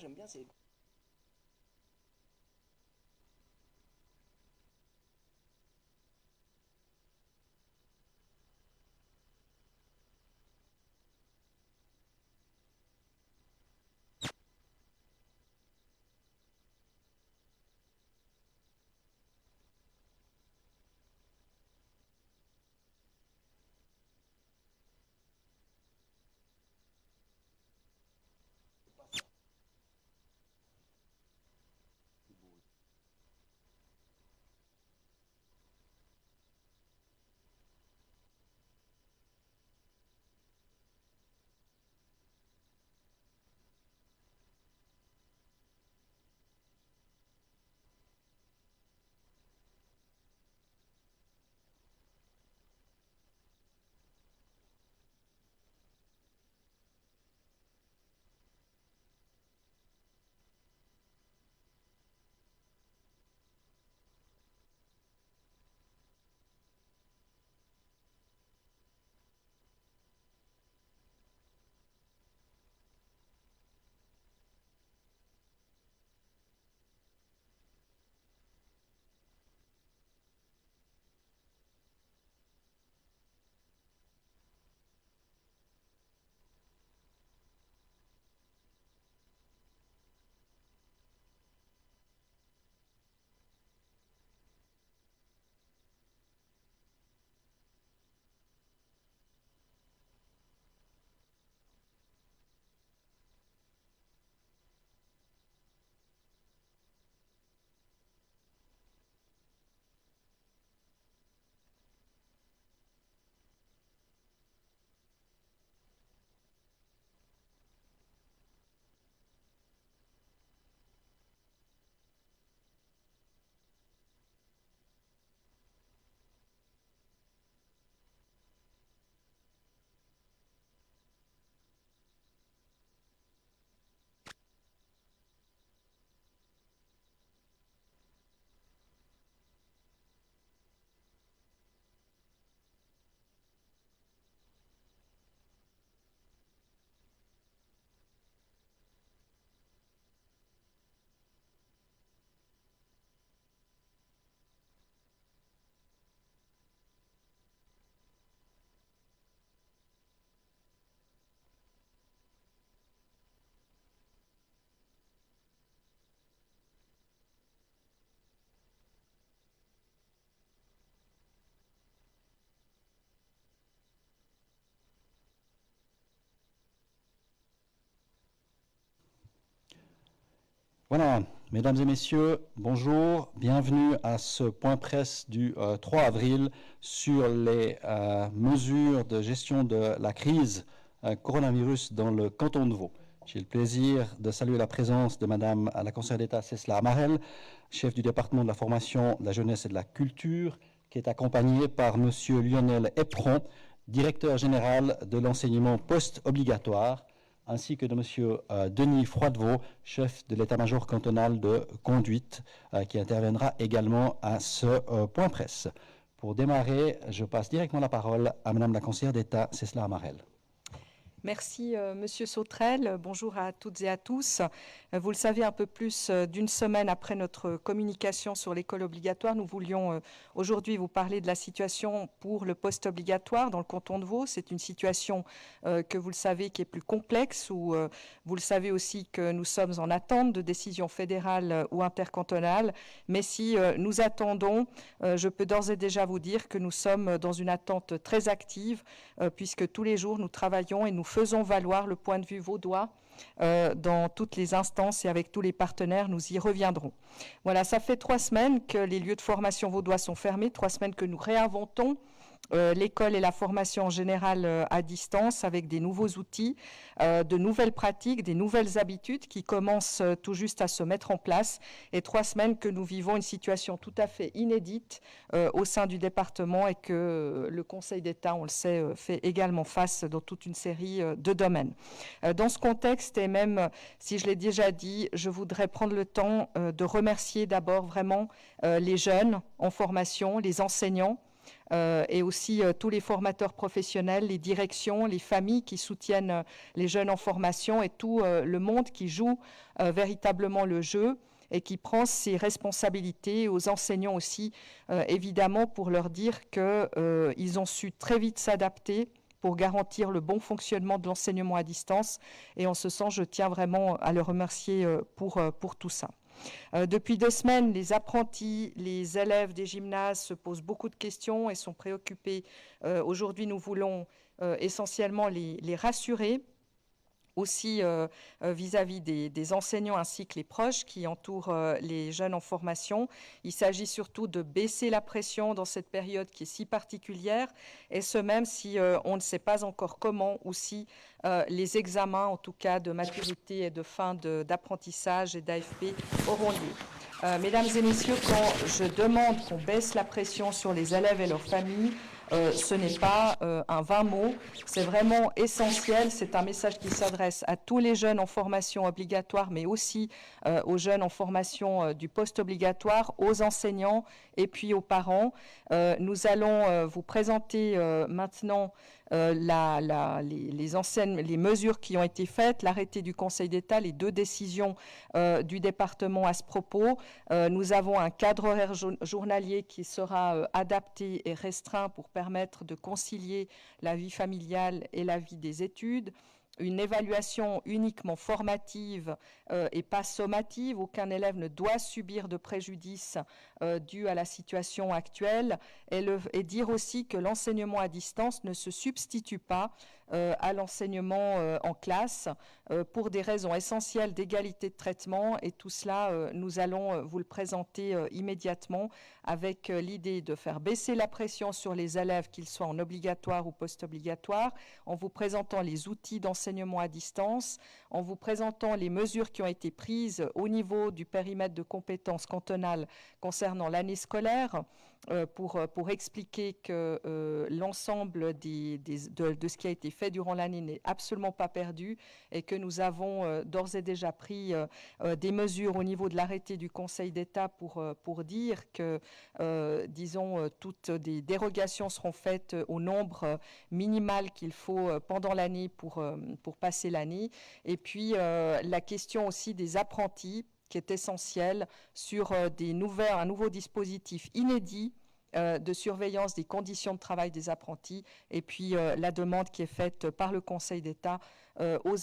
j'aime bien, c'est... Voilà, mesdames et messieurs, bonjour, bienvenue à ce point presse du 3 avril sur les mesures de gestion de la crise coronavirus dans le canton de Vaud. J'ai le plaisir de saluer la présence de Madame la conseillère d'État Cécile Amarel, chef du département de la formation, de la jeunesse et de la culture, qui est accompagnée par Monsieur Lionel Epron, directeur général de l'enseignement post-obligatoire, ainsi que de M. Denis Froidevaux, chef de l'état-major cantonal de conduite, qui interviendra également à ce point presse. Pour démarrer, je passe directement la parole à Mme la conseillère d'État, Cécile Amarel. Merci Monsieur Sautrel, bonjour à toutes et à tous. Vous le savez, un peu plus d'une semaine après notre communication sur l'école obligatoire, nous voulions aujourd'hui vous parler de la situation pour le post-obligatoire dans le canton de Vaud. C'est une situation que vous le savez qui est plus complexe, où vous le savez aussi que nous sommes en attente de décisions fédérales ou intercantonales. Mais si nous attendons, je peux d'ores et déjà vous dire que nous sommes dans une attente très active, puisque tous les jours nous travaillons et nous faisons valoir le point de vue vaudois dans toutes les instances et avec tous les partenaires, nous y reviendrons. Voilà, ça fait 3 semaines que les lieux de formation vaudois sont fermés, 3 semaines que nous réinventons l'école et la formation en général à distance avec des nouveaux outils, de nouvelles pratiques, des nouvelles habitudes qui commencent tout juste à se mettre en place et 3 semaines que nous vivons une situation tout à fait inédite au sein du département et que le Conseil d'État, on le sait, fait également face dans toute une série de domaines. Dans ce contexte, et même si je l'ai déjà dit, je voudrais prendre le temps de remercier d'abord vraiment les jeunes en formation, les enseignants, et aussi tous les formateurs professionnels, les directions, les familles qui soutiennent les jeunes en formation et tout le monde qui joue véritablement le jeu et qui prend ses responsabilités, aux enseignants aussi, évidemment, pour leur dire qu'ils ont su très vite s'adapter pour garantir le bon fonctionnement de l'enseignement à distance. Et en ce sens, je tiens vraiment à le remercier pour tout ça. Depuis 2 semaines, les apprentis, les élèves des gymnases se posent beaucoup de questions et sont préoccupés. Aujourd'hui, nous voulons essentiellement les rassurer, aussi vis-à-vis des enseignants ainsi que les proches qui entourent les jeunes en formation. Il s'agit surtout de baisser la pression dans cette période qui est si particulière, et ce même si on ne sait pas encore comment ou si les examens, en tout cas de maturité et de fin d'apprentissage et d'AFP, auront lieu. Mesdames et messieurs, quand je demande qu'on baisse la pression sur les élèves et leurs familles, ce n'est pas un vain mot, c'est vraiment essentiel. C'est un message qui s'adresse à tous les jeunes en formation obligatoire, mais aussi aux jeunes en formation du post-obligatoire, aux enseignants et puis aux parents. Nous allons vous présenter maintenant les mesures qui ont été faites, l'arrêté du Conseil d'État, les 2 décisions du département à ce propos. Nous avons un cadre horaire journalier qui sera adapté et restreint pour permettre de concilier la vie familiale et la vie des études. Une évaluation uniquement formative et pas sommative. Aucun élève ne doit subir de préjudice dû à la situation actuelle. Et dire aussi que l'enseignement à distance ne se substitue pas à l'enseignement en classe pour des raisons essentielles d'égalité de traitement. Et tout cela, nous allons vous le présenter immédiatement avec l'idée de faire baisser la pression sur les élèves, qu'ils soient en obligatoire ou post-obligatoire, en vous présentant les outils d'enseignement à distance, en vous présentant les mesures qui ont été prises au niveau du périmètre de compétences cantonales concernant l'année scolaire, pour expliquer que l'ensemble de ce qui a été fait durant l'année n'est absolument pas perdu et que nous avons d'ores et déjà pris des mesures au niveau de l'arrêté du Conseil d'État pour dire que, disons, toutes des dérogations seront faites au nombre minimal qu'il faut pendant l'année pour passer l'année. Et puis, la question aussi des apprentis, qui est essentiel, sur un nouveau dispositif inédit de surveillance des conditions de travail des apprentis, et puis la demande qui est faite par le Conseil d'État au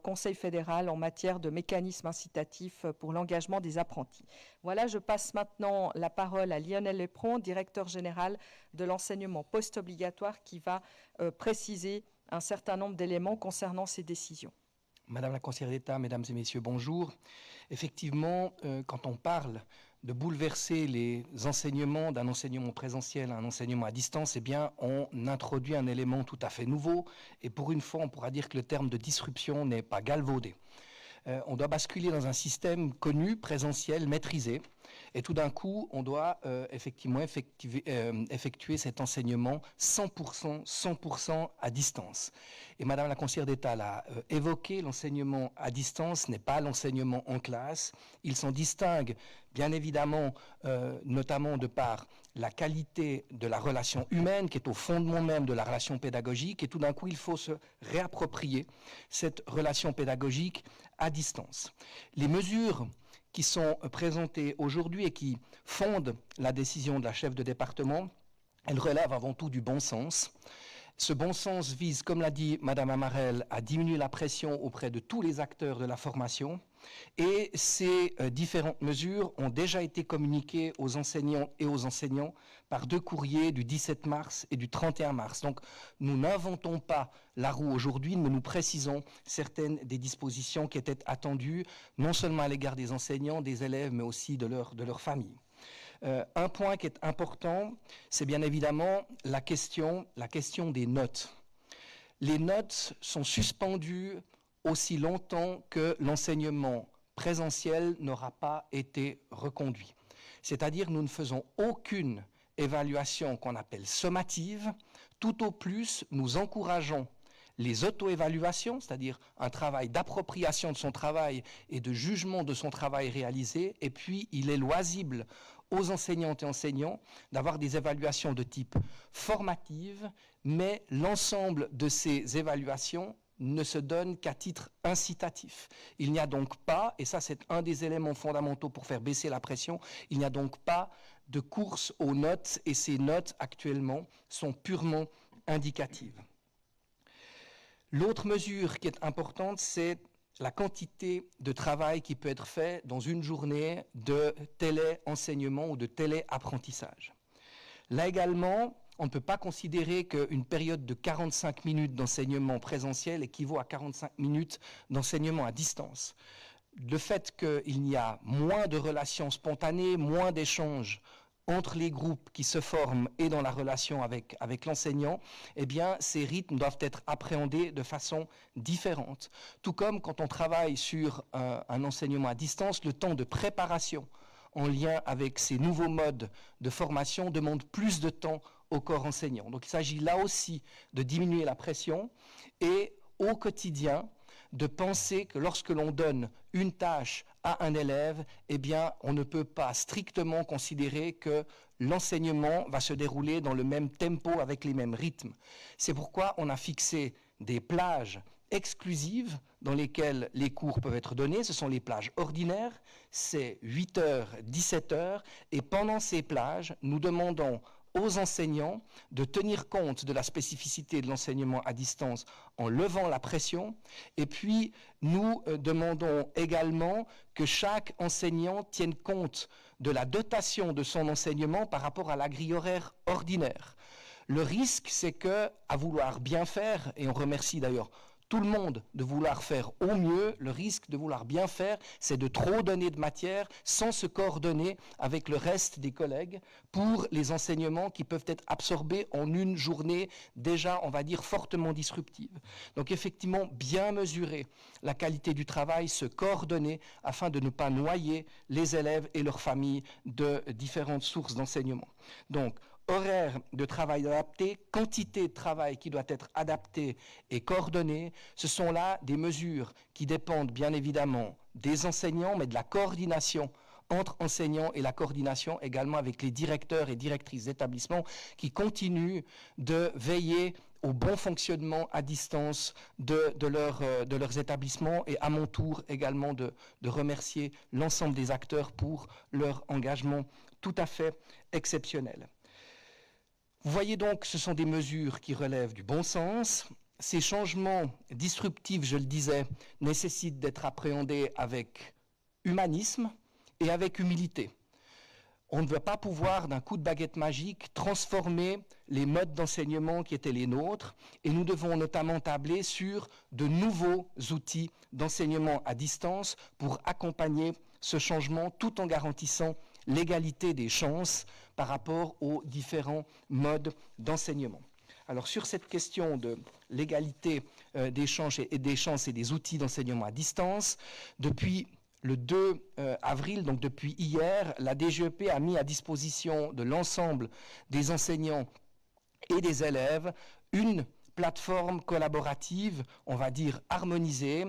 Conseil fédéral en matière de mécanismes incitatifs pour l'engagement des apprentis. Voilà, je passe maintenant la parole à Lionel Lepron, directeur général de l'enseignement post-obligatoire, qui va préciser un certain nombre d'éléments concernant ces décisions. Madame la conseillère d'État, mesdames et messieurs, bonjour. Effectivement, quand on parle de bouleverser les enseignements d'un enseignement présentiel à un enseignement à distance, eh bien, on introduit un élément tout à fait nouveau. Et pour une fois, on pourra dire que le terme de disruption n'est pas galvaudé. On doit basculer dans un système connu, présentiel, maîtrisé. Et tout d'un coup, on doit effectivement effectuer cet enseignement 100% à distance. Et Madame la conseillère d'État l'a évoqué, l'enseignement à distance n'est pas l'enseignement en classe. Il s'en distingue bien évidemment, notamment de par la qualité de la relation humaine qui est au fondement même de la relation pédagogique. Et tout d'un coup, il faut se réapproprier cette relation pédagogique à distance. Les mesures qui sont présentées aujourd'hui et qui fondent la décision de la chef de département, elles relèvent avant tout du bon sens. Ce bon sens vise, comme l'a dit Madame Amarelle, à diminuer la pression auprès de tous les acteurs de la formation. Et ces différentes mesures ont déjà été communiquées aux enseignants et aux enseignants par 2 courriers du 17 mars et du 31 mars. Donc nous n'inventons pas la roue aujourd'hui, mais nous précisons certaines des dispositions qui étaient attendues, non seulement à l'égard des enseignants, des élèves, mais aussi de leur famille. Un point qui est important, c'est bien évidemment la question des notes. Les notes sont suspendues aussi longtemps que l'enseignement présentiel n'aura pas été reconduit. C'est-à-dire nous ne faisons aucune évaluation qu'on appelle sommative, tout au plus nous encourageons les auto-évaluations, c'est-à-dire un travail d'appropriation de son travail et de jugement de son travail réalisé, et puis il est loisible aux enseignantes et enseignants d'avoir des évaluations de type formative, mais l'ensemble de ces évaluations ne se donne qu'à titre incitatif. Il n'y a donc pas, et ça c'est un des éléments fondamentaux pour faire baisser la pression, il n'y a donc pas de course aux notes, et ces notes actuellement sont purement indicatives. L'autre mesure qui est importante, c'est la quantité de travail qui peut être fait dans une journée de téléenseignement ou de téléapprentissage. Là également, on ne peut pas considérer qu'une période de 45 minutes d'enseignement présentiel équivaut à 45 minutes d'enseignement à distance. Le fait qu'il y a moins de relations spontanées, moins d'échanges entre les groupes qui se forment et dans la relation avec l'enseignant, eh bien, ces rythmes doivent être appréhendés de façon différente. Tout comme quand on travaille sur un enseignement à distance, le temps de préparation en lien avec ces nouveaux modes de formation demande plus de temps au corps enseignant. Donc il s'agit là aussi de diminuer la pression et au quotidien de penser que lorsque l'on donne une tâche à un élève, eh bien, on ne peut pas strictement considérer que l'enseignement va se dérouler dans le même tempo, avec les mêmes rythmes. C'est pourquoi on a fixé des plages exclusives dans lesquelles les cours peuvent être donnés. Ce sont les plages ordinaires, c'est 8h, 17h, et pendant ces plages, nous demandons aux enseignants de tenir compte de la spécificité de l'enseignement à distance en levant la pression. Et puis, nous demandons également que chaque enseignant tienne compte de la dotation de son enseignement par rapport à la grille horaire ordinaire. Le risque, c'est que, à vouloir bien faire, et on remercie d'ailleurs tout le monde de vouloir faire au mieux, le risque de vouloir bien faire, c'est de trop donner de matière sans se coordonner avec le reste des collègues pour les enseignements qui peuvent être absorbés en une journée déjà, on va dire, fortement disruptive. Donc effectivement, bien mesurer la qualité du travail, se coordonner afin de ne pas noyer les élèves et leurs familles de différentes sources d'enseignement. Donc, horaire de travail adapté, quantité de travail qui doit être adaptée et coordonnée, ce sont là des mesures qui dépendent bien évidemment des enseignants, mais de la coordination entre enseignants et la coordination également avec les directeurs et directrices d'établissements qui continuent de veiller au bon fonctionnement à distance de leurs établissements, et à mon tour également de remercier l'ensemble des acteurs pour leur engagement tout à fait exceptionnel. Vous voyez donc, ce sont des mesures qui relèvent du bon sens. Ces changements disruptifs, je le disais, nécessitent d'être appréhendés avec humanisme et avec humilité. On ne veut pas pouvoir, d'un coup de baguette magique, transformer les modes d'enseignement qui étaient les nôtres, et nous devons notamment tabler sur de nouveaux outils d'enseignement à distance pour accompagner ce changement tout en garantissant l'égalité des chances par rapport aux différents modes d'enseignement. Alors sur cette question de l'égalité des chances et des outils d'enseignement à distance, depuis le 2 avril, donc depuis hier, la DGEP a mis à disposition de l'ensemble des enseignants et des élèves une plateforme collaborative, on va dire harmonisée,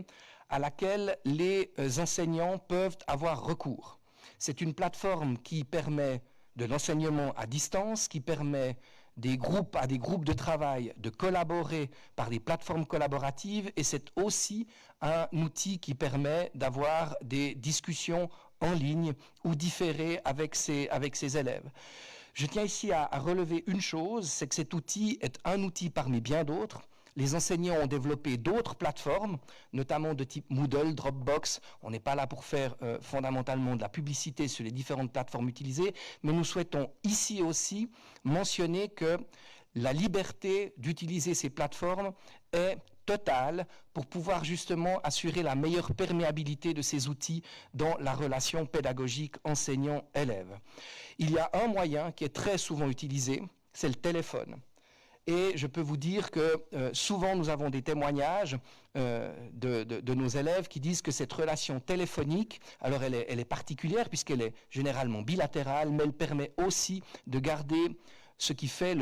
à laquelle les enseignants peuvent avoir recours. C'est une plateforme qui permet de l'enseignement à distance, qui permet à des groupes de travail de collaborer par des plateformes collaboratives, et c'est aussi un outil qui permet d'avoir des discussions en ligne ou différées avec ses élèves. Je tiens ici à relever une chose, c'est que cet outil est un outil parmi bien d'autres. Les enseignants ont développé d'autres plateformes, notamment de type Moodle, Dropbox. On n'est pas là pour faire fondamentalement de la publicité sur les différentes plateformes utilisées, mais nous souhaitons ici aussi mentionner que la liberté d'utiliser ces plateformes est totale pour pouvoir justement assurer la meilleure perméabilité de ces outils dans la relation pédagogique enseignant-élève. Il y a un moyen qui est très souvent utilisé, c'est le téléphone. Et je peux vous dire que souvent nous avons des témoignages de nos élèves qui disent que cette relation téléphonique, alors elle est particulière puisqu'elle est généralement bilatérale, mais elle permet aussi de garder ce qui fait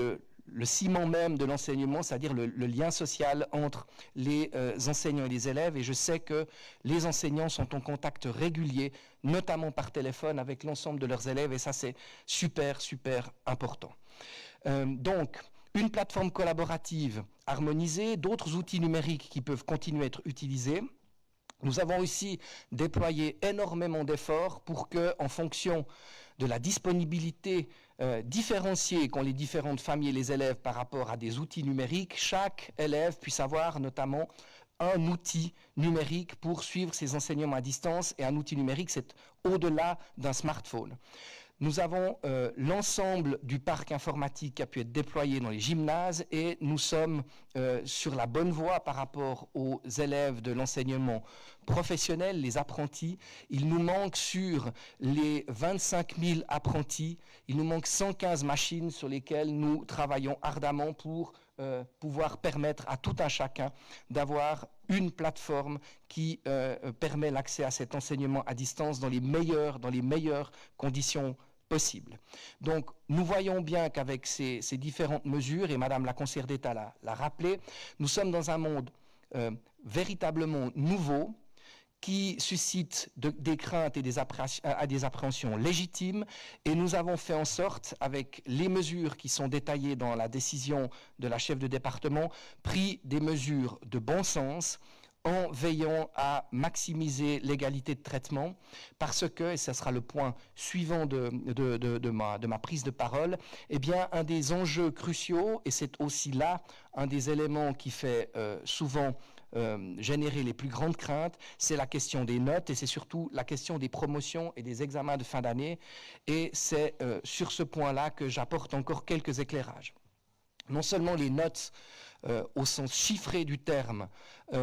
le ciment même de l'enseignement, c'est-à-dire le lien social entre les enseignants et les élèves. Et je sais que les enseignants sont en contact régulier, notamment par téléphone, avec l'ensemble de leurs élèves. Et ça, c'est super, super important. Donc, une plateforme collaborative harmonisée, d'autres outils numériques qui peuvent continuer à être utilisés. Nous avons aussi déployé énormément d'efforts pour que, en fonction de la disponibilité différenciée qu'ont les différentes familles et les élèves par rapport à des outils numériques, chaque élève puisse avoir notamment un outil numérique pour suivre ses enseignements à distance. Et un outil numérique, c'est au-delà d'un smartphone. Nous avons l'ensemble du parc informatique qui a pu être déployé dans les gymnases et nous sommes sur la bonne voie par rapport aux élèves de l'enseignement professionnel, les apprentis. Il nous manque sur les 25 000 apprentis, il nous manque 115 machines sur lesquelles nous travaillons ardemment pour pouvoir permettre à tout un chacun d'avoir une plateforme qui permet l'accès à cet enseignement à distance dans les meilleures conditions possibles. Donc, nous voyons bien qu'avec ces différentes mesures, et Madame la conseillère d'État l'a rappelé, nous sommes dans un monde véritablement nouveau, qui suscite des craintes et des appréhensions légitimes, et nous avons fait en sorte, avec les mesures qui sont détaillées dans la décision de la chef de département, pris des mesures de bon sens, en veillant à maximiser l'égalité de traitement, parce que, et ce sera le point suivant de ma prise de parole, eh bien, un des enjeux cruciaux, et c'est aussi là un des éléments qui fait souvent générer les plus grandes craintes, c'est la question des notes et c'est surtout la question des promotions et des examens de fin d'année. Et c'est sur ce point-là que j'apporte encore quelques éclairages. Non seulement les notes au sens chiffré du terme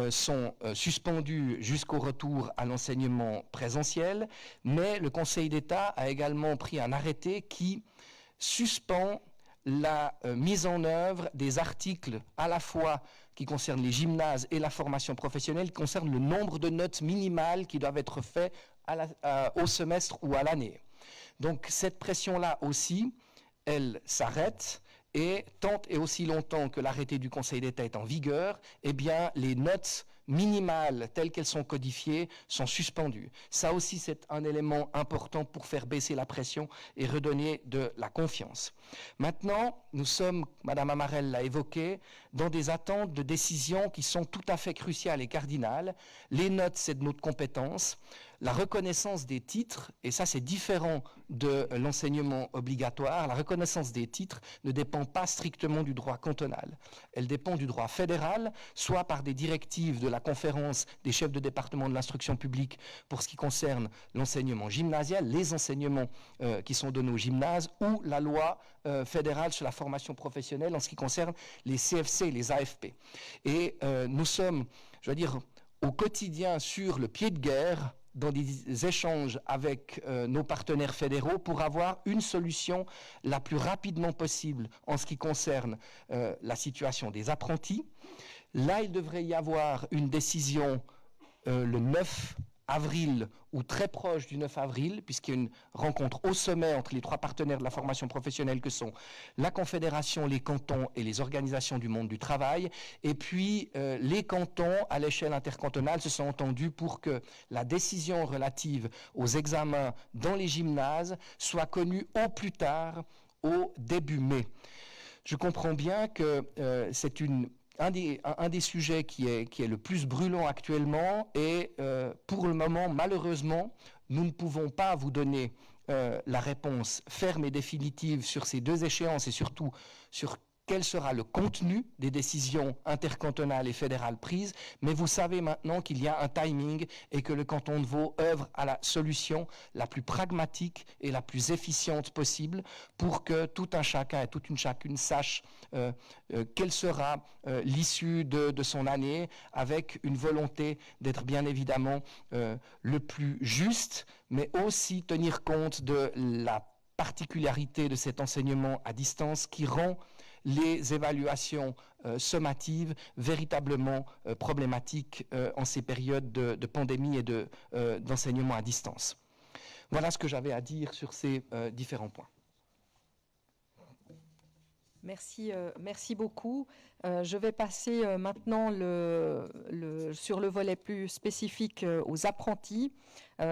sont suspendues jusqu'au retour à l'enseignement présentiel, mais le Conseil d'État a également pris un arrêté qui suspend la mise en œuvre des articles à la fois qui concernent les gymnases et la formation professionnelle, qui concernent le nombre de notes minimales qui doivent être faites au semestre ou à l'année. Donc cette pression-là aussi, elle s'arrête, et tant et aussi longtemps que l'arrêté du Conseil d'État est en vigueur, eh bien les notes minimales telles qu'elles sont codifiées sont suspendues. Ça aussi, c'est un élément important pour faire baisser la pression et redonner de la confiance. Maintenant, nous sommes, Madame Amarelle l'a évoqué, dans des attentes de décisions qui sont tout à fait cruciales et cardinales. Les notes, c'est de notre compétence. La reconnaissance des titres, et ça c'est différent de l'enseignement obligatoire, la reconnaissance des titres ne dépend pas strictement du droit cantonal. Elle dépend du droit fédéral, soit par des directives de la conférence des chefs de département de l'instruction publique pour ce qui concerne l'enseignement gymnasial, les enseignements qui sont donnés au gymnase, ou la loi fédérale sur la formation professionnelle en ce qui concerne les CFC, les AFP. Et nous sommes, je veux dire, au quotidien sur le pied de guerre dans des échanges avec nos partenaires fédéraux pour avoir une solution la plus rapidement possible en ce qui concerne la situation des apprentis. Là, il devrait y avoir une décision le 9 avril ou très proche du 9 avril, puisqu'il y a une rencontre au sommet entre les trois partenaires de la formation professionnelle que sont la Confédération, les cantons et les organisations du monde du travail. Et puis, les cantons, à l'échelle intercantonale, se sont entendus pour que la décision relative aux examens dans les gymnases soit connue au plus tard au début mai. Je comprends bien que c'est un des sujets qui est le plus brûlant actuellement et pour le moment, malheureusement, nous ne pouvons pas vous donner la réponse ferme et définitive sur ces deux échéances et surtout sur quel sera le contenu des décisions intercantonales et fédérales prises, mais vous savez maintenant qu'il y a un timing et que le canton de Vaud œuvre à la solution la plus pragmatique et la plus efficiente possible pour que tout un chacun et toute une chacune sache quelle sera l'issue de son année, avec une volonté d'être bien évidemment le plus juste, mais aussi tenir compte de la particularité de cet enseignement à distance qui rend les évaluations sommatives véritablement problématiques en ces périodes de pandémie et d'enseignement à distance. Voilà ce que j'avais à dire sur ces différents points. Merci beaucoup. Je vais passer maintenant sur le volet plus spécifique aux apprentis.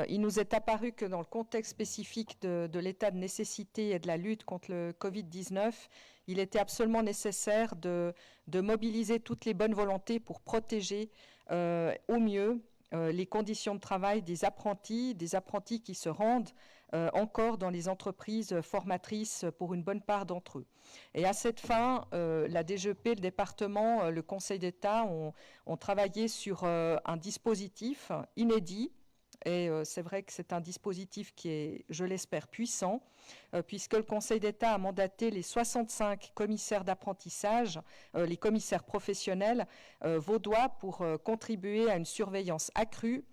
Il nous est apparu que dans le contexte spécifique de l'état de nécessité et de la lutte contre le Covid-19, il était absolument nécessaire de mobiliser toutes les bonnes volontés pour protéger au mieux les conditions de travail des apprentis qui se rendent encore dans les entreprises formatrices pour une bonne part d'entre eux. Et à cette fin, la DGEP, le département, le Conseil d'État ont travaillé sur un dispositif inédit. Et c'est vrai que c'est un dispositif qui est, je l'espère, puissant, puisque le Conseil d'État a mandaté les 65 commissaires d'apprentissage, les commissaires professionnels vaudois, pour contribuer à une surveillance accrue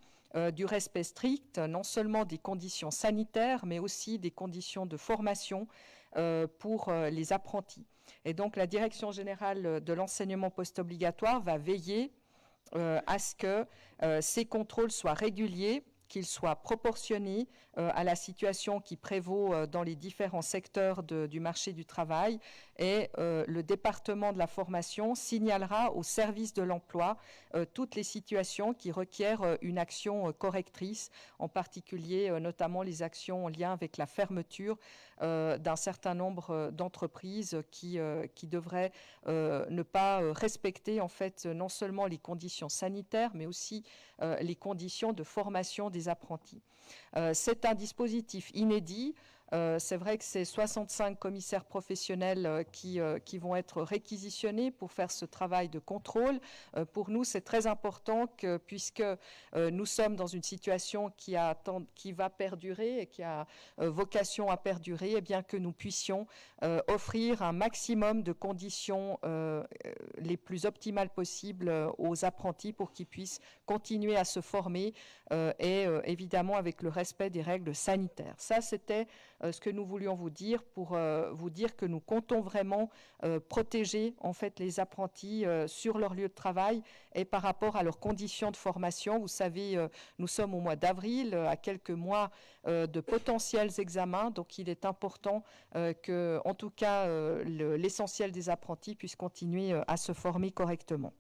du respect strict, non seulement des conditions sanitaires, mais aussi des conditions de formation pour les apprentis. Et donc la Direction générale de l'enseignement post-obligatoire va veiller à ce que ces contrôles soient réguliers, qu'ils soient proportionnés à la situation qui prévaut dans les différents secteurs du marché du travail. Et le département de la formation signalera au service de l'emploi toutes les situations qui requièrent une action correctrice, en particulier notamment les actions en lien avec la fermeture d'un certain nombre d'entreprises qui devraient ne pas respecter en fait non seulement les conditions sanitaires, mais aussi les conditions de formation des apprentis. C'est un dispositif inédit. C'est vrai que c'est 65 commissaires professionnels qui vont être réquisitionnés pour faire ce travail de contrôle. Pour nous, c'est très important que, puisque nous sommes dans une situation qui va perdurer et qui a vocation à perdurer, eh bien que nous puissions offrir un maximum de conditions les plus optimales possibles aux apprentis pour qu'ils puissent continuer à se former et évidemment avec le respect des règles sanitaires. Ça, c'était ce que nous voulions vous dire pour vous dire que nous comptons vraiment protéger en fait les apprentis sur leur lieu de travail et par rapport à leurs conditions de formation. Vous savez, nous sommes au mois d'avril, à quelques mois de potentiels examens, donc il est important que, en tout cas, l'essentiel des apprentis puissent continuer à se former correctement.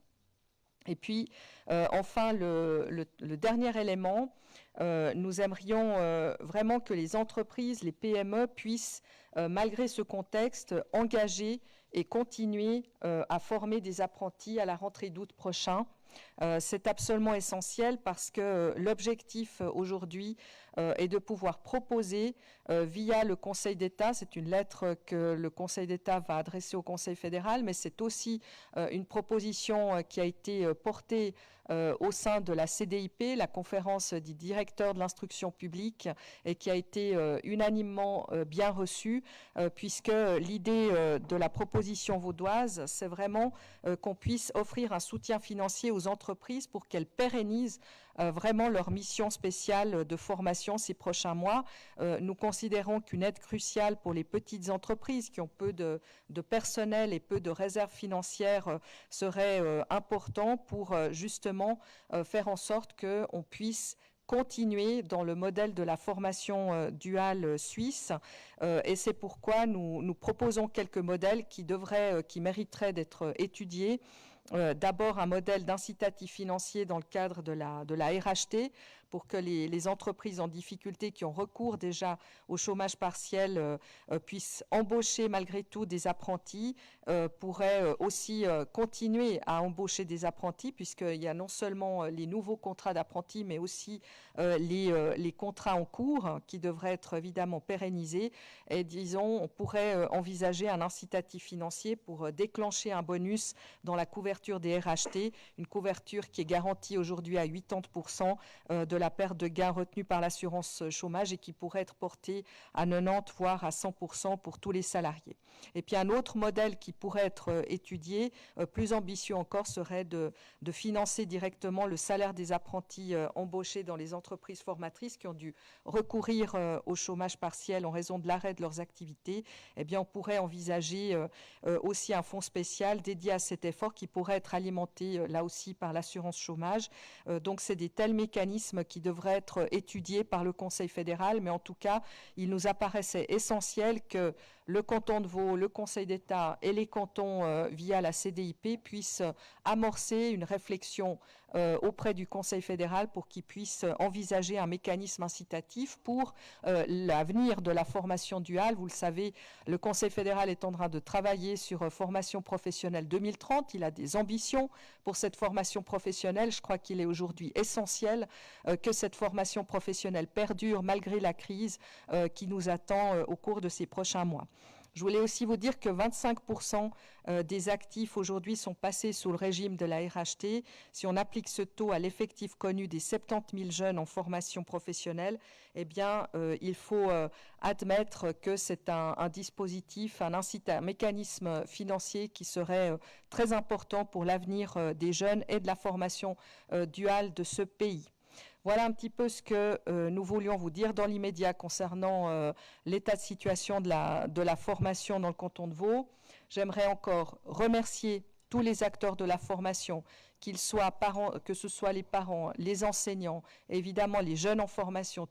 Et puis, enfin, le dernier élément, nous aimerions vraiment que les entreprises, les PME puissent, malgré ce contexte, engager et continuer à former des apprentis à la rentrée d'août prochain. C'est absolument essentiel parce que l'objectif aujourd'hui est de pouvoir proposer via le Conseil d'État, c'est une lettre que le Conseil d'État va adresser au Conseil fédéral, mais c'est aussi une proposition qui a été portée au sein de la CDIP, la conférence des directeurs de l'instruction publique, et qui a été unanimement bien reçue, puisque l'idée de la proposition vaudoise, c'est vraiment qu'on puisse offrir un soutien financier aux entreprises pour qu'elles pérennisent vraiment leur mission spéciale de formation ces prochains mois. Nous considérons qu'une aide cruciale pour les petites entreprises qui ont peu de personnel et peu de réserves financières serait important pour justement faire en sorte qu'on puisse continuer dans le modèle de la formation duale suisse et c'est pourquoi nous proposons quelques modèles qui mériteraient d'être étudiés. D'abord un modèle d'incitatif financier dans le cadre de la RHT pour que les entreprises en difficulté qui ont recours déjà au chômage partiel puissent embaucher malgré tout des apprentis, pourraient aussi continuer à embaucher des apprentis puisqu'il y a non seulement les nouveaux contrats d'apprentis mais aussi les contrats en cours qui devraient être évidemment pérennisés et disons on pourrait envisager un incitatif financier pour déclencher un bonus dans la couverture des RHT, une couverture qui est garantie aujourd'hui à 80% de la perte de gains retenue par l'assurance chômage et qui pourrait être portée à 90 voire à 100% pour tous les salariés. Et puis un autre modèle qui pourrait être étudié, plus ambitieux encore, serait de financer directement le salaire des apprentis embauchés dans les entreprises formatrices qui ont dû recourir au chômage partiel en raison de l'arrêt de leurs activités. Eh bien, on pourrait envisager aussi un fonds spécial dédié à cet effort qui pourrait être alimenté là aussi par l'assurance chômage. Donc, c'est des tels mécanismes qui devraient être étudiés par le Conseil fédéral, mais en tout cas, il nous apparaissait essentiel que le canton de Vaud, le Conseil d'État et les cantons via la CDIP puissent amorcer une réflexion auprès du Conseil fédéral pour qu'il puisse envisager un mécanisme incitatif pour l'avenir de la formation duale. Vous le savez, le Conseil fédéral est en train de travailler sur formation professionnelle 2030. Il a des ambitions pour cette formation professionnelle. Je crois qu'il est aujourd'hui essentiel que cette formation professionnelle perdure malgré la crise qui nous attend au cours de ces prochains mois. Je voulais aussi vous dire que 25% des actifs aujourd'hui sont passés sous le régime de la RHT. Si on applique ce taux à l'effectif connu des 70 000 jeunes en formation professionnelle, eh bien, il faut admettre que c'est un dispositif, un mécanisme financier qui serait très important pour l'avenir des jeunes et de la formation duale de ce pays. Voilà un petit peu ce que nous voulions vous dire dans l'immédiat concernant l'état de situation de la formation dans le canton de Vaud. J'aimerais encore remercier tous les acteurs de la formation, qu'ils soient parents, que ce soit les parents, les enseignants, évidemment les jeunes en formation,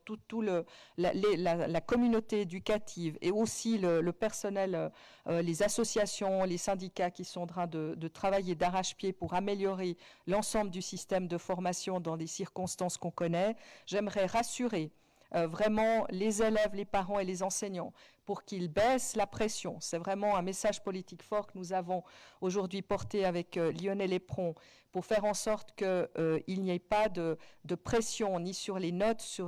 la communauté éducative et aussi le personnel, les associations, les syndicats qui sont en train de travailler d'arrache-pied pour améliorer l'ensemble du système de formation dans les circonstances qu'on connaît. J'aimerais rassurer vraiment les élèves, les parents et les enseignants pour qu'ils baissent la pression. C'est vraiment un message politique fort que nous avons aujourd'hui porté avec Lionel Épron pour faire en sorte qu'il n'y ait pas de pression ni sur les notes,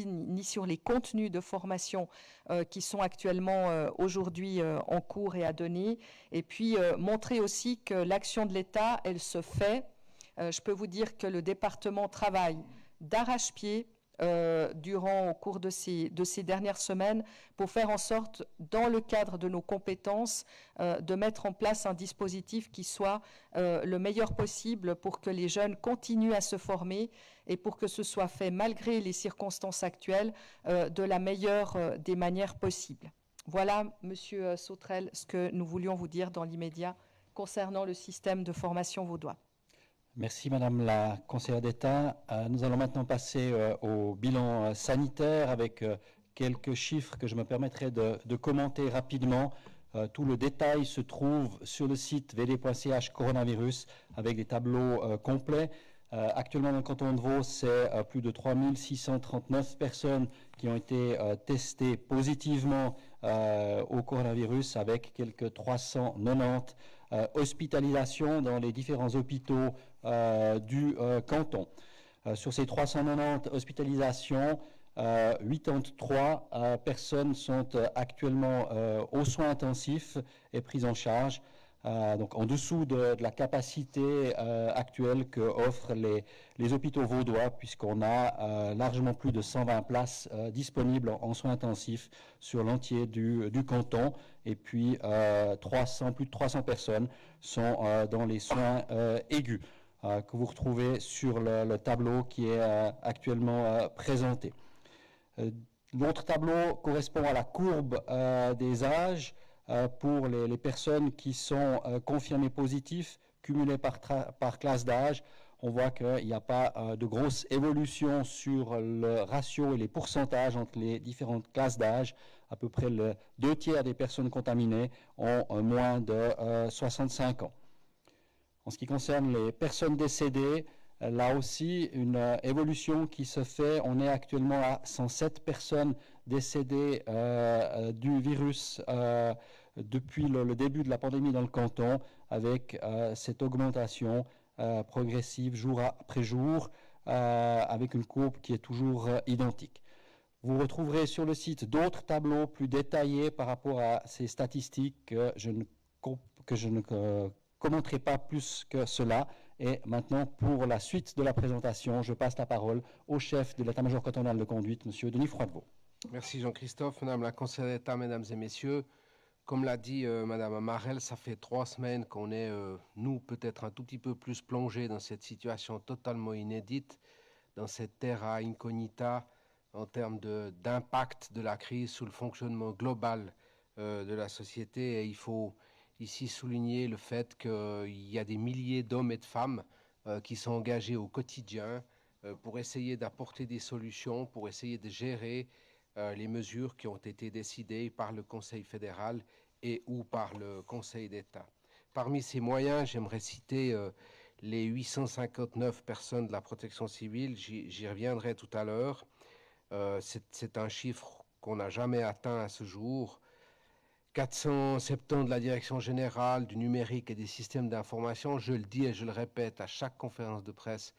ni sur les contenus de formation qui sont actuellement aujourd'hui en cours et à donner. Et puis montrer aussi que l'action de l'État, elle se fait. Je peux vous dire que le département travaille d'arrache-pied au cours de ces dernières semaines pour faire en sorte, dans le cadre de nos compétences, de mettre en place un dispositif qui soit le meilleur possible pour que les jeunes continuent à se former et pour que ce soit fait malgré les circonstances actuelles de la meilleure des manières possibles. Voilà, Monsieur Sautrel, ce que nous voulions vous dire dans l'immédiat concernant le système de formation vaudois. Merci Madame la conseillère d'État. Nous allons maintenant passer au bilan sanitaire avec quelques chiffres que je me permettrai de commenter rapidement. Tout le détail se trouve sur le site vd.ch coronavirus avec des tableaux complets. Actuellement dans le canton de Vaud, c'est plus de 3639 personnes qui ont été testées positivement au coronavirus avec quelques 390 hospitalisations dans les différents hôpitaux du canton. Sur ces 390 hospitalisations, 83 personnes sont actuellement aux soins intensifs et prises en charge, donc en dessous de la capacité actuelle que offrent les hôpitaux vaudois, puisqu'on a largement plus de 120 places disponibles en soins intensifs sur l'entier du canton, et puis plus de 300 personnes sont dans les soins aigus, que vous retrouvez sur le tableau qui est actuellement présenté. L'autre tableau correspond à la courbe des âges pour les personnes qui sont confirmées positives, cumulées par classe d'âge. On voit qu'il n'y a pas de grosse évolution sur le ratio et les pourcentages entre les différentes classes d'âge. À peu près le 2/3 des personnes contaminées ont moins de 65 ans. En ce qui concerne les personnes décédées, là aussi, une évolution qui se fait. On est actuellement à 107 personnes décédées du virus depuis le début de la pandémie dans le canton, avec cette augmentation progressive jour après jour, avec une courbe qui est toujours identique. Vous retrouverez sur le site d'autres tableaux plus détaillés par rapport à ces statistiques que je ne commenterai pas plus que cela. Et maintenant, pour la suite de la présentation, je passe la parole au chef de l'état-major cantonal de conduite, M. Denis Froidevaux. Merci Jean-Christophe. Madame la conseillère d'État, mesdames et messieurs, comme l'a dit Madame Amarel, ça fait 3 semaines qu'on est, nous, peut-être un tout petit peu plus plongés dans cette situation totalement inédite, dans cette terra incognita en termes d'impact de la crise sur le fonctionnement global de la société. Et il faut ici souligner le fait qu'il y a des milliers d'hommes et de femmes qui sont engagés au quotidien pour essayer d'apporter des solutions, pour essayer de gérer les mesures qui ont été décidées par le Conseil fédéral et ou par le Conseil d'État. Parmi ces moyens, j'aimerais citer les 859 personnes de la protection civile, j'y reviendrai tout à l'heure. C'est un chiffre qu'on n'a jamais atteint à ce jour. 470 de la Direction générale du numérique et des systèmes d'information, je le dis et je le répète à chaque conférence de presse,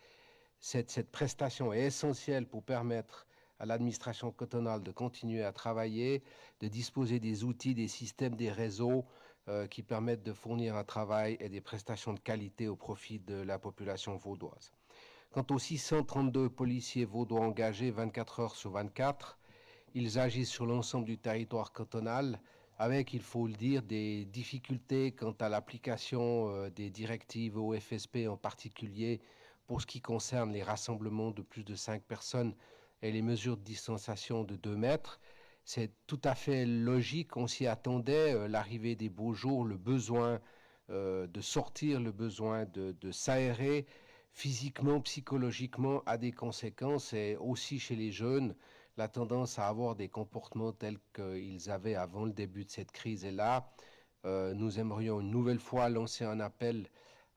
cette prestation est essentielle pour permettre à l'administration cantonale de continuer à travailler, de disposer des outils, des systèmes, des réseaux qui permettent de fournir un travail et des prestations de qualité au profit de la population vaudoise. Quant aux 632 policiers vaudois engagés 24 heures sur 24, ils agissent sur l'ensemble du territoire cantonal avec, il faut le dire, des difficultés quant à l'application des directives OFSP en particulier pour ce qui concerne les rassemblements de plus de 5 personnes et les mesures de distanciation de 2 mètres. C'est tout à fait logique, on s'y attendait, l'arrivée des beaux jours, le besoin de sortir, le besoin de s'aérer physiquement, psychologiquement a des conséquences et aussi chez les jeunes, la tendance à avoir des comportements tels qu'ils avaient avant le début de cette crise est là. Nous aimerions une nouvelle fois lancer un appel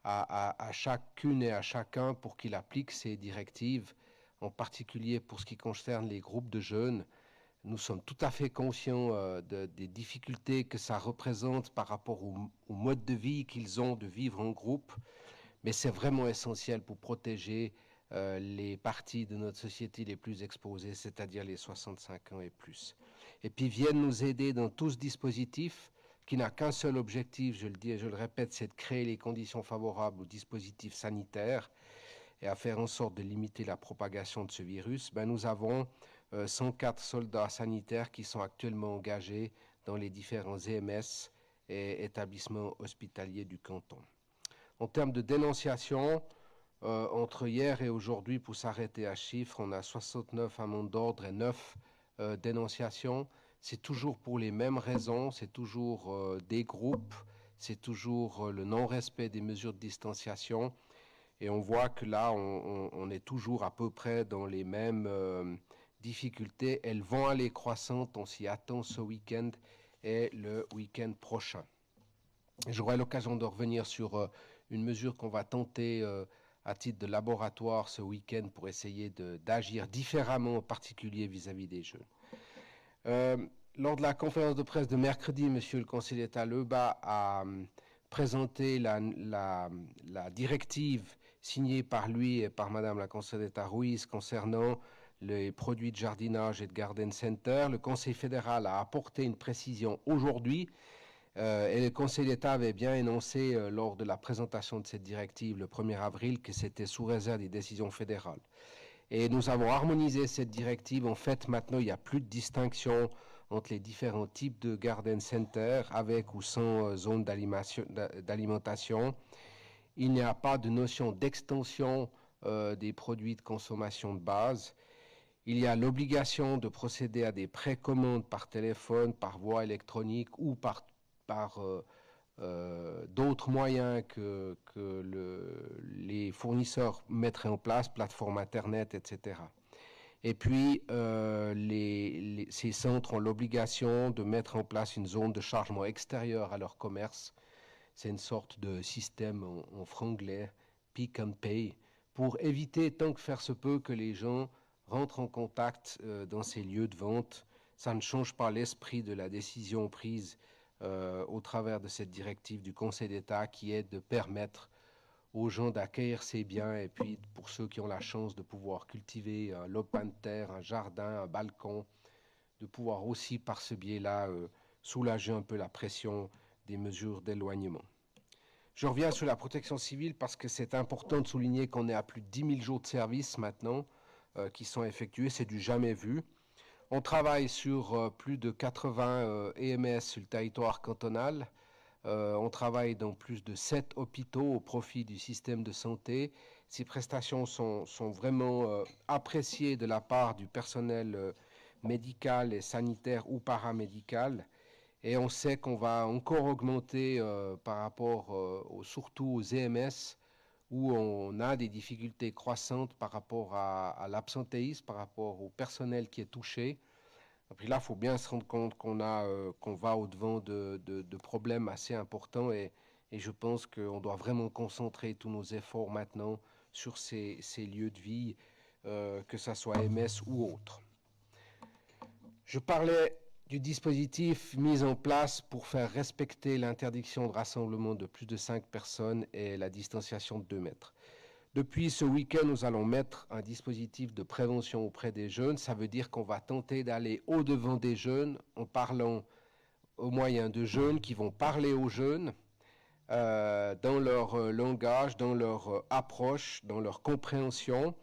à chacune et à chacun pour qu'il applique ces directives, en particulier pour ce qui concerne les groupes de jeunes. Nous sommes tout à fait conscients des difficultés que ça représente par rapport au mode de vie qu'ils ont de vivre en groupe, mais c'est vraiment essentiel pour protéger les parties de notre société les plus exposées, c'est-à-dire les 65 ans et plus. Et puis viennent nous aider dans tout ce dispositif qui n'a qu'un seul objectif, je le dis et je le répète, c'est de créer les conditions favorables au dispositif sanitaire et à faire en sorte de limiter la propagation de ce virus. Nous avons 104 soldats sanitaires qui sont actuellement engagés dans les différents EMS et établissements hospitaliers du canton. En termes de dénonciation, entre hier et aujourd'hui, pour s'arrêter à chiffres, on a 69 amendes d'ordre et 9 dénonciations. C'est toujours pour les mêmes raisons, c'est toujours des groupes, c'est toujours le non-respect des mesures de distanciation. Et on voit que là, on est toujours à peu près dans les mêmes difficultés. Elles vont aller croissantes, on s'y attend ce week-end et le week-end prochain. J'aurai l'occasion de revenir sur une mesure qu'on va tenter à titre de laboratoire ce week-end pour essayer d'agir différemment, en particulier vis-à-vis des jeunes. Lors de la conférence de presse de mercredi, Monsieur le conseiller d'État Lebas a présenté la directive signée par lui et par Madame la conseillère d'État Ruiz concernant les produits de jardinage et de garden center. Le Conseil fédéral a apporté une précision aujourd'hui et le Conseil d'État avait bien énoncé lors de la présentation de cette directive le 1er avril que c'était sous réserve des décisions fédérales. Et nous avons harmonisé cette directive. En fait, maintenant, il n'y a plus de distinction entre les différents types de garden center avec ou sans zone d'alimentation. Il n'y a pas de notion d'extension des produits de consommation de base. Il y a l'obligation de procéder à des précommandes par téléphone, par voie électronique ou par d'autres moyens que les fournisseurs mettraient en place, plateforme Internet, etc. Et puis, ces centres ont l'obligation de mettre en place une zone de chargement extérieure à leur commerce. C'est une sorte de système en franglais, pick and pay, pour éviter tant que faire se peut que les gens rentrent en contact dans ces lieux de vente. Ça ne change pas l'esprit de la décision prise au travers de cette directive du Conseil d'État qui est de permettre aux gens d'accueillir ces biens et puis pour ceux qui ont la chance de pouvoir cultiver un lopin de terre, un jardin, un balcon, de pouvoir aussi par ce biais-là soulager un peu la pression des mesures d'éloignement. Je reviens sur la protection civile parce que c'est important de souligner qu'on est à plus de 10 000 jours de service maintenant qui sont effectués, c'est du jamais vu. On travaille sur plus de 80 EMS sur le territoire cantonal. On travaille dans plus de 7 hôpitaux au profit du système de santé. Ces prestations sont vraiment appréciées de la part du personnel médical et sanitaire ou paramédical. Et on sait qu'on va encore augmenter par rapport surtout aux EMS où on a des difficultés croissantes par rapport à l'absentéisme, par rapport au personnel qui est touché. Et puis là, il faut bien se rendre compte qu'on va au-devant de problèmes assez importants et je pense qu'on doit vraiment concentrer tous nos efforts maintenant sur ces lieux de vie, que ce soit MS ou autre. Je parlais du dispositif mis en place pour faire respecter l'interdiction de rassemblement de plus de 5 personnes et la distanciation de 2 mètres. Depuis ce week-end, nous allons mettre un dispositif de prévention auprès des jeunes. Ça veut dire qu'on va tenter d'aller au-devant des jeunes en parlant au moyen de jeunes qui vont parler aux jeunes dans leur langage, dans leur approche, dans leur compréhension.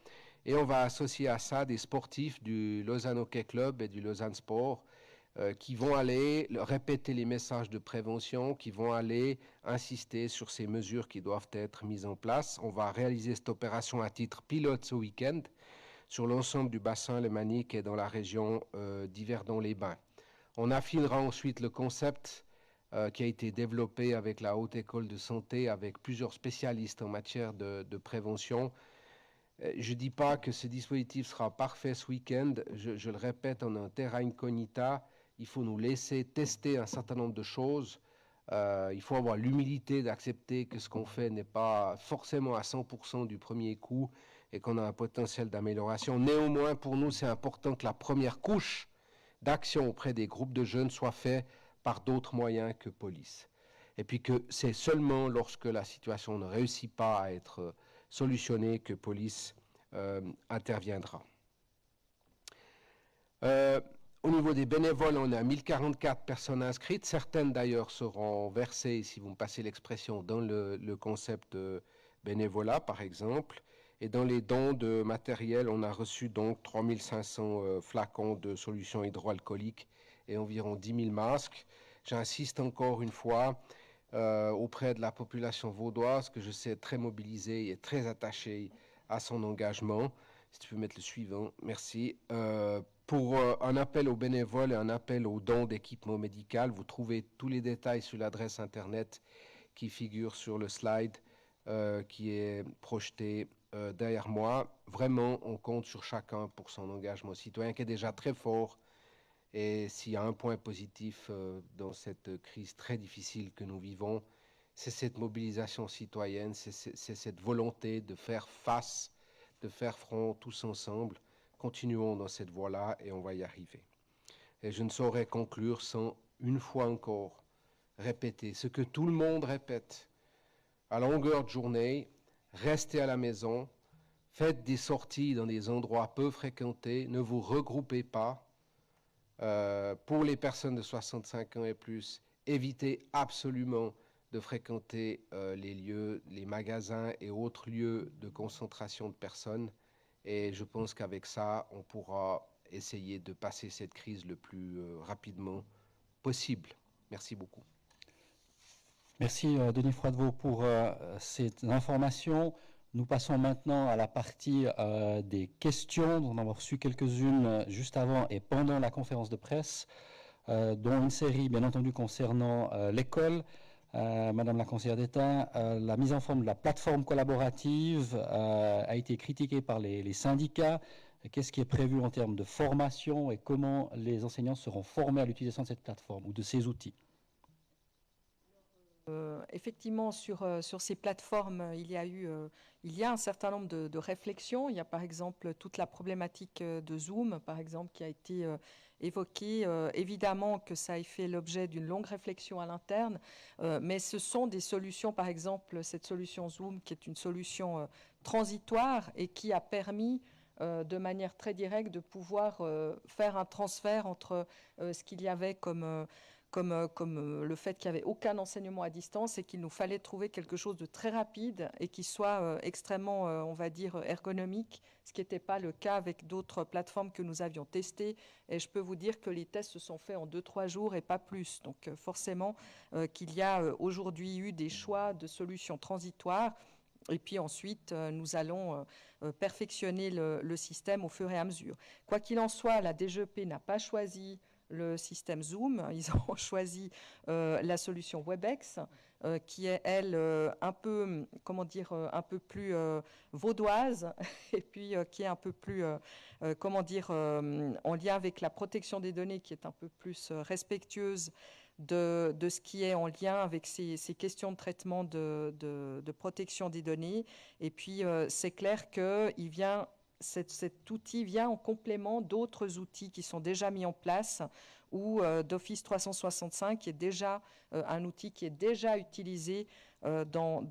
Et on va associer à ça des sportifs du Lausanne Hockey Club et du Lausanne Sport qui vont aller répéter les messages de prévention, qui vont aller insister sur ces mesures qui doivent être mises en place. On va réaliser cette opération à titre pilote ce week-end sur l'ensemble du bassin lémanique et dans la région d'Yverdon-les-Bains. On affinera ensuite le concept qui a été développé avec la Haute École de Santé, avec plusieurs spécialistes en matière de prévention. Je ne dis pas que ce dispositif sera parfait ce week-end. Je le répète, on a un terra incognita. Il faut nous laisser tester un certain nombre de choses. Il faut avoir l'humilité d'accepter que ce qu'on fait n'est pas forcément à 100% du premier coup et qu'on a un potentiel d'amélioration. Néanmoins, pour nous, c'est important que la première couche d'action auprès des groupes de jeunes soit faite par d'autres moyens que police. Et puis que c'est seulement lorsque la situation ne réussit pas à être solutionnée que police interviendra. Au niveau des bénévoles, on a 1044 personnes inscrites. Certaines d'ailleurs seront versées, si vous me passez l'expression, dans le concept de bénévolat par exemple. Et dans les dons de matériel, on a reçu donc 3500 flacons de solutions hydroalcooliques et environ 10 000 masques. J'insiste encore une fois auprès de la population vaudoise que je sais très mobilisée et très attachée à son engagement. Si tu peux mettre le suivant, merci. Pour un appel aux bénévoles et un appel aux dons d'équipement médical, vous trouvez tous les détails sur l'adresse internet qui figure sur le slide qui est projeté derrière moi. Vraiment, on compte sur chacun pour son engagement citoyen qui est déjà très fort. Et s'il y a un point positif dans cette crise très difficile que nous vivons, c'est cette mobilisation citoyenne, c'est cette volonté de faire face, de faire front tous ensemble. Continuons dans cette voie-là et on va y arriver. Et je ne saurais conclure sans, une fois encore, répéter ce que tout le monde répète à longueur de journée: restez à la maison, faites des sorties dans des endroits peu fréquentés, ne vous regroupez pas. Pour les personnes de 65 ans et plus, évitez absolument de fréquenter les lieux, les magasins et autres lieux de concentration de personnes. Et je pense qu'avec ça, on pourra essayer de passer cette crise le plus rapidement possible. Merci beaucoup. Merci Denis Froidevaux pour ces informations. Nous passons maintenant à la partie des questions. Nous en avons reçu quelques-unes juste avant et pendant la conférence de presse, dont une série bien entendu concernant l'école. Madame la conseillère d'État, la mise en forme de la plateforme collaborative a été critiquée par les syndicats. Qu'est-ce qui est prévu en termes de formation et comment les enseignants seront formés à l'utilisation de cette plateforme ou de ces outils? Effectivement, sur ces plateformes, il y a un certain nombre de réflexions. Il y a par exemple toute la problématique de Zoom, par exemple, qui a été évoquée. Évidemment que ça a fait l'objet d'une longue réflexion à l'interne, mais ce sont des solutions, par exemple, cette solution Zoom, qui est une solution transitoire et qui a permis de manière très directe de pouvoir faire un transfert entre ce qu'il y avait comme le fait qu'il n'y avait aucun enseignement à distance et qu'il nous fallait trouver quelque chose de très rapide et qui soit extrêmement, on va dire, ergonomique, ce qui n'était pas le cas avec d'autres plateformes que nous avions testées. Et je peux vous dire que les tests se sont faits en 2-3 jours et pas plus. Donc forcément qu'il y a aujourd'hui eu des choix de solutions transitoires. Et puis ensuite, nous allons perfectionner le système au fur et à mesure. Quoi qu'il en soit, la DGEP n'a pas choisi le système Zoom. Ils ont choisi la solution WebEx, qui est, elle, un peu, comment dire, un peu plus vaudoise, et puis qui est un peu plus, comment dire, en lien avec la protection des données, qui est un peu plus respectueuse de ce qui est en lien avec ces questions de traitement de protection des données. Et puis, c'est clair que cet outil vient en complément d'autres outils qui sont déjà mis en place, ou d'Office 365, qui est déjà un outil qui est déjà utilisé dans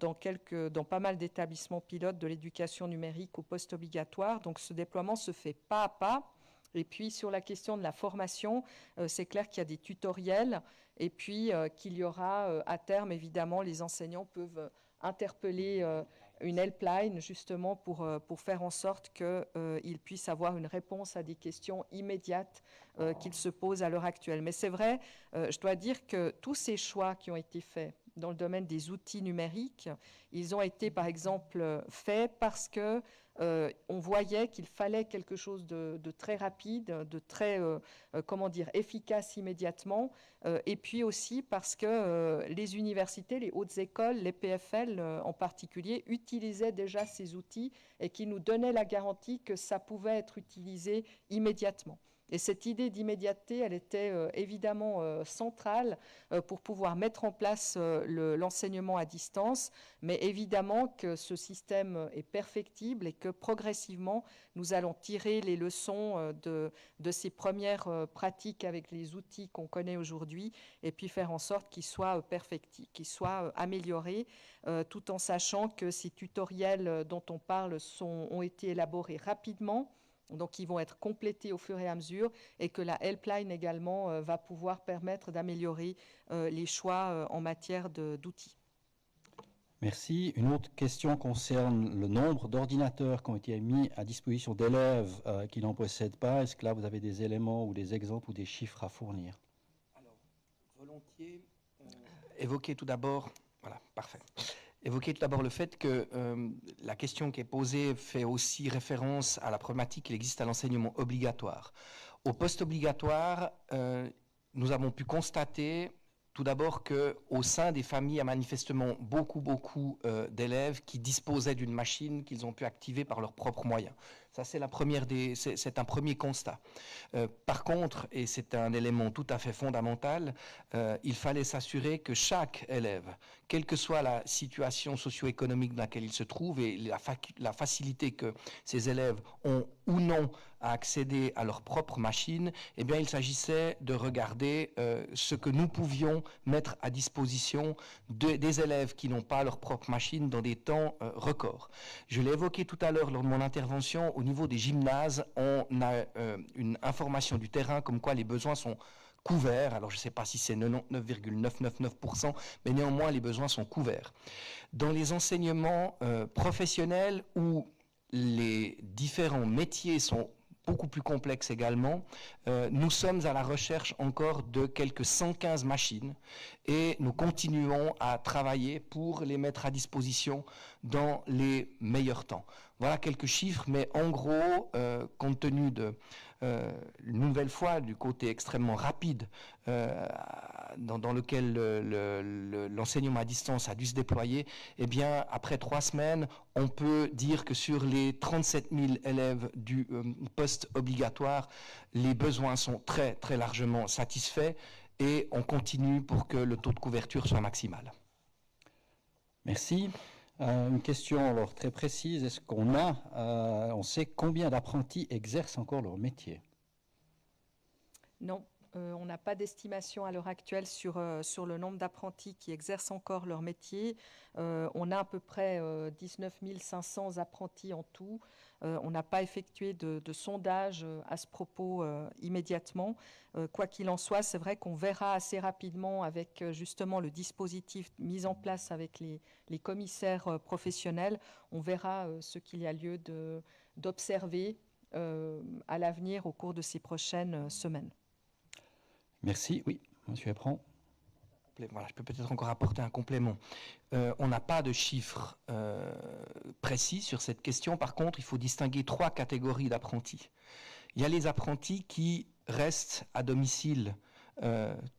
pas mal d'établissements pilotes de l'éducation numérique au post-obligatoire. Donc ce déploiement se fait pas à pas. Et puis sur la question de la formation, c'est clair qu'il y a des tutoriels, et puis qu'il y aura à terme, évidemment, les enseignants peuvent interpeller une helpline justement pour faire en sorte qu'ils puissent avoir une réponse à des questions immédiates qu'ils se posent à l'heure actuelle. Mais c'est vrai, je dois dire que tous ces choix qui ont été faits dans le domaine des outils numériques, ils ont été par exemple faits parce que on voyait qu'il fallait quelque chose de très rapide, de très, comment dire, efficace immédiatement, et puis aussi parce que les universités, les hautes écoles, les PFL en particulier, utilisaient déjà ces outils et qui nous donnaient la garantie que ça pouvait être utilisé immédiatement. Et cette idée d'immédiateté, elle était évidemment centrale pour pouvoir mettre en place l'enseignement à distance, mais évidemment que ce système est perfectible et que progressivement, nous allons tirer les leçons de ces premières pratiques avec les outils qu'on connaît aujourd'hui, et puis faire en sorte qu'ils soient perfectibles, qu'ils soient améliorés, tout en sachant que ces tutoriels dont on parle ont été élaborés rapidement. Donc, ils vont être complétés au fur et à mesure, et que la helpline également va pouvoir permettre d'améliorer les choix en matière d'outils. Merci. Une autre question concerne le nombre d'ordinateurs qui ont été mis à disposition d'élèves qui n'en possèdent pas. Est-ce que là, vous avez des éléments ou des exemples ou des chiffres à fournir? Alors, volontiers, évoquer tout d'abord... Voilà, parfait. Évoquer tout d'abord le fait que la question qui est posée fait aussi référence à la problématique qu'il existe à l'enseignement obligatoire. Au post-obligatoire, nous avons pu constater tout d'abord qu'au sein des familles, il y a manifestement beaucoup d'élèves qui disposaient d'une machine qu'ils ont pu activer par leurs propres moyens. Ça, c'est un premier constat. Par contre, et c'est un élément tout à fait fondamental, il fallait s'assurer que chaque élève, quelle que soit la situation socio-économique dans laquelle il se trouve et la facilité que ces élèves ont ou non à accéder à leur propre machine, eh bien, il s'agissait de regarder ce que nous pouvions mettre à disposition des élèves qui n'ont pas leur propre machine dans des temps records. Je l'ai évoqué tout à l'heure lors de mon intervention, au niveau des gymnases, on a une information du terrain comme quoi les besoins sont couverts. Alors je ne sais pas si c'est 99,999%, mais néanmoins les besoins sont couverts. Dans les enseignements professionnels où les différents métiers sont beaucoup plus complexes également, nous sommes à la recherche encore de quelques 115 machines et nous continuons à travailler pour les mettre à disposition dans les meilleurs temps. Voilà quelques chiffres, mais en gros, compte tenu de, une nouvelle fois, du côté extrêmement rapide dans lequel l'enseignement à distance a dû se déployer, eh bien, après 3 semaines, on peut dire que sur les 37 000 élèves du post-obligatoire, les besoins sont très, très largement satisfaits et on continue pour que le taux de couverture soit maximal. Merci. Une question alors très précise, est-ce qu'on on sait combien d'apprentis exercent encore leur métier? Non, on n'a pas d'estimation à l'heure actuelle sur le nombre d'apprentis qui exercent encore leur métier. On a à peu près 19 500 apprentis en tout. On n'a pas effectué de sondage à ce propos immédiatement. Quoi qu'il en soit, c'est vrai qu'on verra assez rapidement avec justement le dispositif mis en place avec les commissaires professionnels, on verra ce qu'il y a lieu d'observer à l'avenir au cours de ces prochaines semaines. Merci. Oui, monsieur Epron. Voilà, je peux peut-être encore apporter un complément. On n'a pas de chiffres précis sur cette question. Par contre, il faut distinguer 3 catégories d'apprentis. Il y a les apprentis qui restent à domicile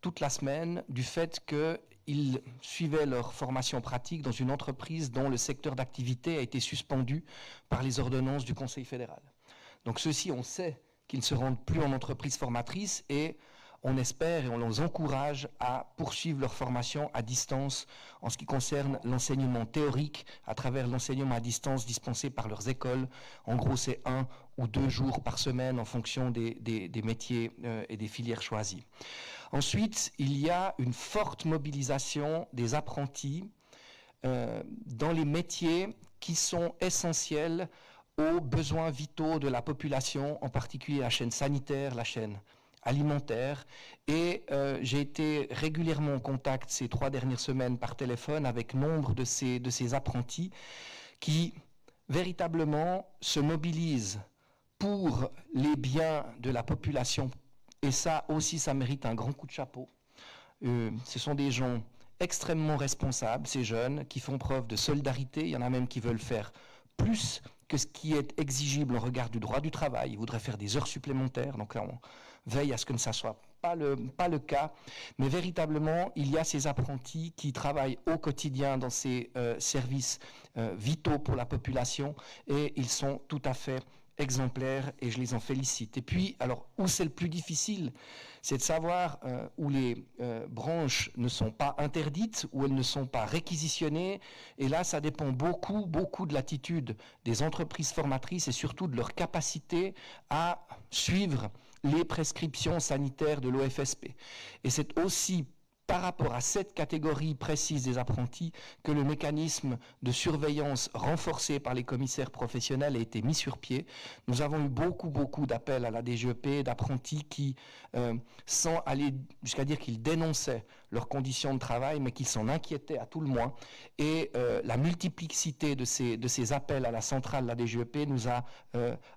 toute la semaine du fait qu'ils suivaient leur formation pratique dans une entreprise dont le secteur d'activité a été suspendu par les ordonnances du Conseil fédéral. Donc ceux-ci, on sait qu'ils ne se rendent plus en entreprise formatrice et on espère et on les encourage à poursuivre leur formation à distance en ce qui concerne l'enseignement théorique à travers l'enseignement à distance dispensé par leurs écoles. En gros, c'est 1 ou 2 jours par semaine en fonction des métiers et des filières choisies. Ensuite, il y a une forte mobilisation des apprentis dans les métiers qui sont essentiels aux besoins vitaux de la population, en particulier la chaîne sanitaire, la chaîne alimentaire. Et j'ai été régulièrement en contact ces 3 dernières semaines par téléphone avec nombre de ces apprentis qui véritablement se mobilisent pour les biens de la population. Et ça aussi, ça mérite un grand coup de chapeau. Ce sont des gens extrêmement responsables, ces jeunes, qui font preuve de solidarité. Il y en a même qui veulent faire plus que ce qui est exigible au regard du droit du travail. Ils voudraient faire des heures supplémentaires. Donc là, on veille à ce que ça ne soit pas le cas. Mais véritablement, il y a ces apprentis qui travaillent au quotidien dans ces services vitaux pour la population et ils sont tout à fait exemplaires et je les en félicite. Et puis, alors, où c'est le plus difficile, c'est de savoir où les branches ne sont pas interdites, où elles ne sont pas réquisitionnées. Et là, ça dépend beaucoup de l'attitude des entreprises formatrices et surtout de leur capacité à suivre les prescriptions sanitaires de l'OFSP. Et c'est aussi par rapport à cette catégorie précise des apprentis que le mécanisme de surveillance renforcé par les commissaires professionnels a été mis sur pied. Nous avons eu beaucoup d'appels à la DGEP d'apprentis qui, sans aller jusqu'à dire qu'ils dénonçaient leurs conditions de travail, mais qu'ils s'en inquiétaient à tout le moins. Et la multiplicité de ces appels à la centrale, la DGEP, nous a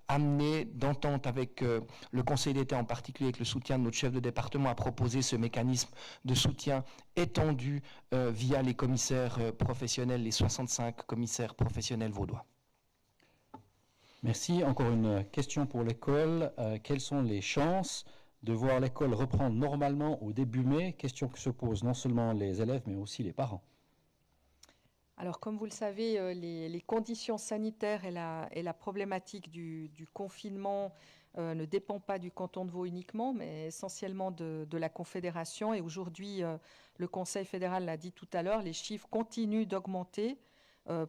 amené, d'entente avec le Conseil d'État, en particulier avec le soutien de notre chef de département, à proposer ce mécanisme de soutien étendu via les commissaires professionnels, les 65 commissaires professionnels vaudois. Merci. Encore une question pour l'école. Quelles sont les chances de voir l'école reprendre normalement au début mai? Question que se posent non seulement les élèves, mais aussi les parents. Alors, comme vous le savez, les conditions sanitaires et la problématique du confinement ne dépend pas du canton de Vaud uniquement, mais essentiellement de la Confédération. Et aujourd'hui, le Conseil fédéral l'a dit tout à l'heure, les chiffres continuent d'augmenter.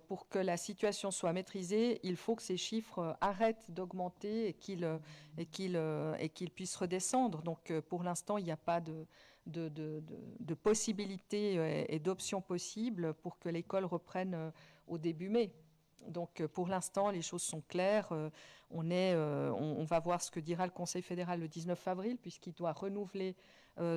Pour que la situation soit maîtrisée, il faut que ces chiffres arrêtent d'augmenter et qu'ils puissent redescendre. Donc, pour l'instant, il n'y a pas de possibilités et d'options possibles pour que l'école reprenne au début mai. Donc, pour l'instant, les choses sont claires. On va voir ce que dira le Conseil fédéral le 19 avril, puisqu'il doit renouveler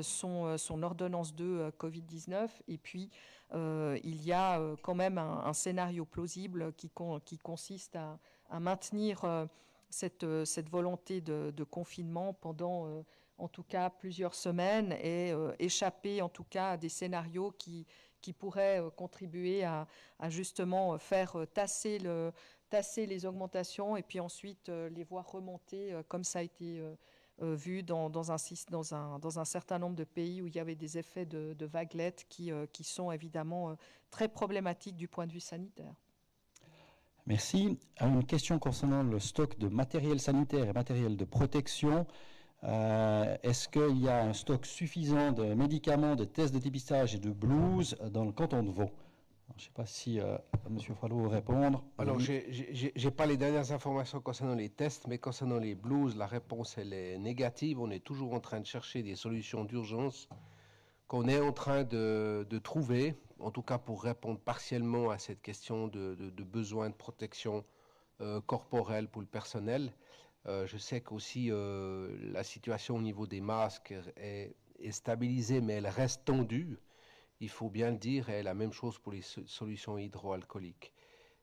son ordonnance 2 Covid-19. Et puis, il y a quand même un scénario plausible qui consiste à maintenir cette volonté de confinement pendant, en tout cas, plusieurs semaines et échapper, en tout cas, à des scénarios qui pourraient contribuer à justement faire tasser les augmentations et puis ensuite les voir remonter comme ça a été vu dans un certain nombre de pays où il y avait des effets de vaguelettes qui sont évidemment très problématiques du point de vue sanitaire. Merci. Une question concernant le stock de matériel sanitaire et matériel de protection. Est-ce qu'il y a un stock suffisant de médicaments, de tests de dépistage et de blouses dans le canton de Vaud? Je ne sais pas si M. Fralot veut répondre. Alors, je n'ai pas les dernières informations concernant les tests, mais concernant les blouses, la réponse elle est négative. On est toujours en train de chercher des solutions d'urgence qu'on est en train de trouver, en tout cas pour répondre partiellement à cette question de besoin de protection corporelle pour le personnel. Je sais qu'aussi la situation au niveau des masques est stabilisée, mais elle reste tendue. Il faut bien le dire, et la même chose pour les solutions hydroalcooliques.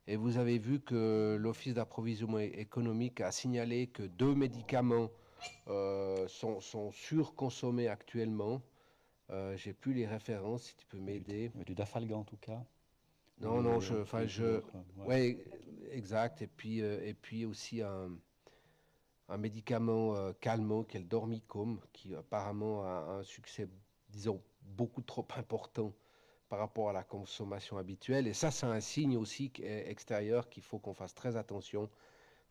Et vous avez vu que l'Office d'approvisionnement économique a signalé que 2 médicaments sont surconsommés actuellement. J'ai plus les références, si tu peux m'aider. Du Dafalgan en tout cas. Non, ouais, exact. Et puis aussi un médicament calmant qui est le Dormicum, qui apparemment a un succès, disons, beaucoup trop important par rapport à la consommation habituelle. Et ça, c'est un signe aussi extérieur qu'il faut qu'on fasse très attention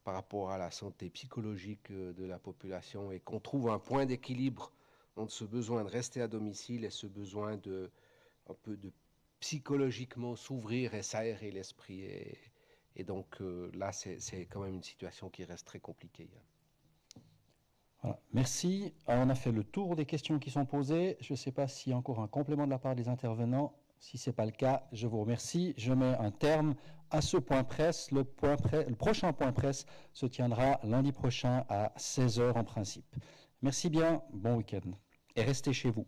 par rapport à la santé psychologique de la population et qu'on trouve un point d'équilibre entre ce besoin de rester à domicile et ce besoin un peu de psychologiquement s'ouvrir et s'aérer l'esprit. Et donc là, c'est quand même une situation qui reste très compliquée. Voilà. Merci. Alors, on a fait le tour des questions qui sont posées. Je ne sais pas s'il y a encore un complément de la part des intervenants. Si ce n'est pas le cas, je vous remercie. Je mets un terme à ce point presse. Le prochain point presse se tiendra lundi prochain à 16h en principe. Merci bien, bon week-end et restez chez vous.